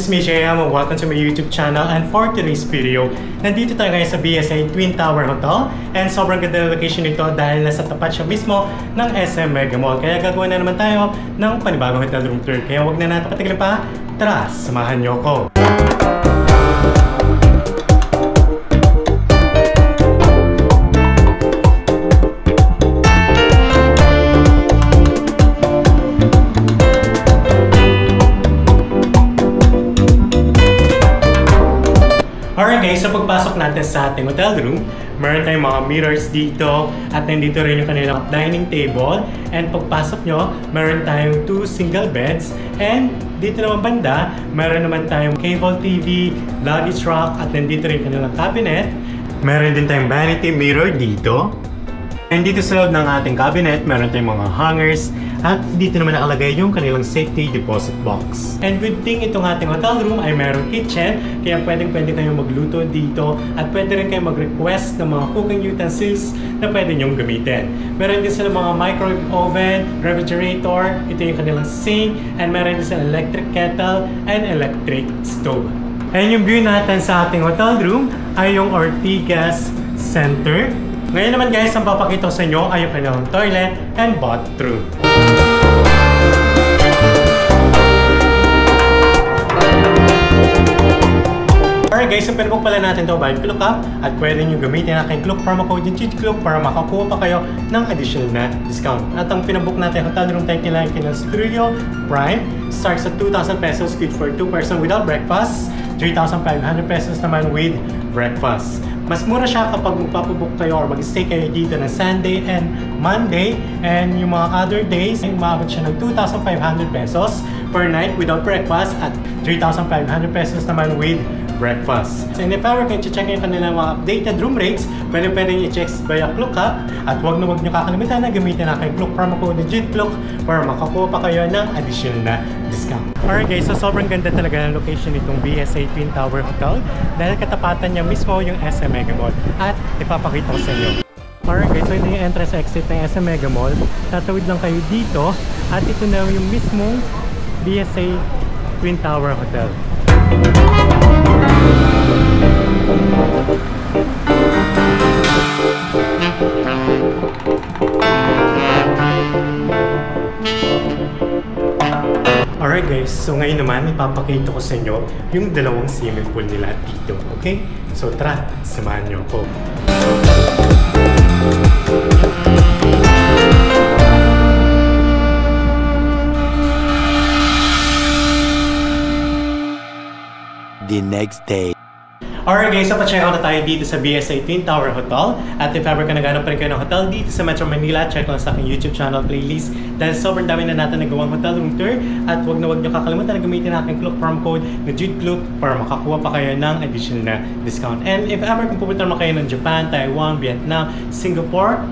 me, JM. Welcome to my YouTube channel. And for today's video, nandito tayo ngayon sa BSA Twin Tower Hotel. And sobrang ganda ng location nito dahil nasa tapat siya mismo ng SM Mega Mall. Kaya gagawin na naman tayo ng panibagong hotel room tour. Kaya huwag na natin patigalin pa. Tara, samahan niyo ako. Alright guys, so pagpasok natin sa ating hotel room, meron tayong mga mirrors dito at nandito rin yung kanilang dining table. And pagpasok nyo, meron tayong 2 single beds. And dito naman banda, meron naman tayong cable TV, luggage rack at nandito rin yung kanilang cabinet. Meron din tayong vanity mirror dito. And dito sa loob ng ating cabinet, meron tayong mga hangers. At dito naman nakalagay yung kanilang safety deposit box. And good thing itong ating hotel room ay merong kitchen. Kaya pwede kayong magluto dito. At pwede rin kayong mag-request ng mga cooking utensils na pwede nyong gamitin. Meron din sila mga microwave oven, refrigerator. Ito yung kanilang sink. And meron din sila electric kettle and electric stove. And yung view natin sa ating hotel room ay yung Ortigas Center. Ngayon naman guys, ang papakita ko sa inyo ay yung kanilang toilet and bathroom. Alright guys, so pwede po pala natin ito by ClookUp at pwede nyo gamitin ang aking Klook promo code yung CHICHCLOOK para makakuha pa kayo ng additional na discount. At ang pinabook natin hotel room tayo kailangan ng Studio Prime starts at 2,000 pesos good for 2 person without breakfast, 3,500 pesos naman with breakfast. Mas mura siya kapag magpapabook kayo or mag-stay kayo dito ng Sunday and Monday. And yung mga other days, umabot siya ng 2,500 pesos per night without breakfast at 3,500 pesos naman with breakfast. And if ever kayo check yung kanilang mga updated room rates, pwede i-check via ClookUp. At huwag nyo kakalimutan na gamitin ang aking Klook promo code na JICHCLOOK para makakuha pa kayo ng additional na discount. Alright guys, so sobrang ganda talaga ng location nitong BSA Twin Tower Hotel dahil katapatan niya mismo yung SM Mega Mall at ipapakita ko sa inyo. Alright guys, so ito yung entrance exit ng SM Mega Mall. Tatawid lang kayo dito at ito na yung mismong BSA Twin Tower Hotel. Alright guys, so ngayon naman ipapakita ko sa inyo yung dalawang swimming pool nila dito, okay? So tara, samahan niyo ako. The next day. Alright guys, so pa-check out na tayo dito sa BSA Twin Tower Hotel. At if ever ka naghanap pa rin kayo ng hotel dito sa Metro Manila, check lang sa aking YouTube channel playlist dahil sobrang dami na natin nagawang hotel room tour. At huwag nyo kakalimutan na gamitin ang aking Klook promo code na JICHCLOOK para makakuha pa kayo ng additional na discount. And if ever kung pupunta naman kayo ng Japan, Taiwan, Vietnam, Singapore,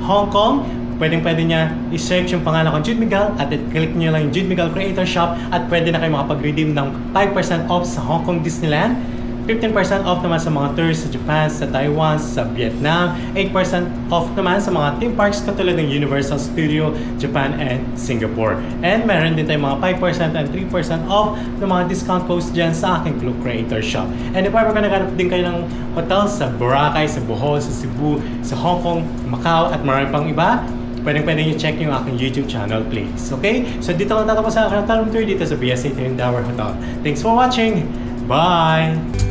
Hong Kong, pwede niya i-search yung pangalan ko, Jude Miguel, at i-click nyo lang yung Jude Miguel Creator Shop at pwede na kayo makapag-redeem ng 5% off sa Hong Kong Disneyland, 15% off naman sa mga tours sa Japan, sa Taiwan, sa Vietnam, 8% off naman sa mga theme parks katulad ng Universal Studio, Japan, and Singapore. And meron din tayong mga 5% and 3% off ng mga discount codes dyan sa aking Klook Creator Shop. And if ever ka naghanap din kayo ng hotel sa Boracay, sa Bohol, sa Cebu, sa Hong Kong, Macau, at marami pang iba, pwede nyo check yung aking YouTube channel playlist. Okay? So dito lang tatapos sa aking hotel room tour dito sa BSA Twin Tower Hotel. Thanks for watching! Bye!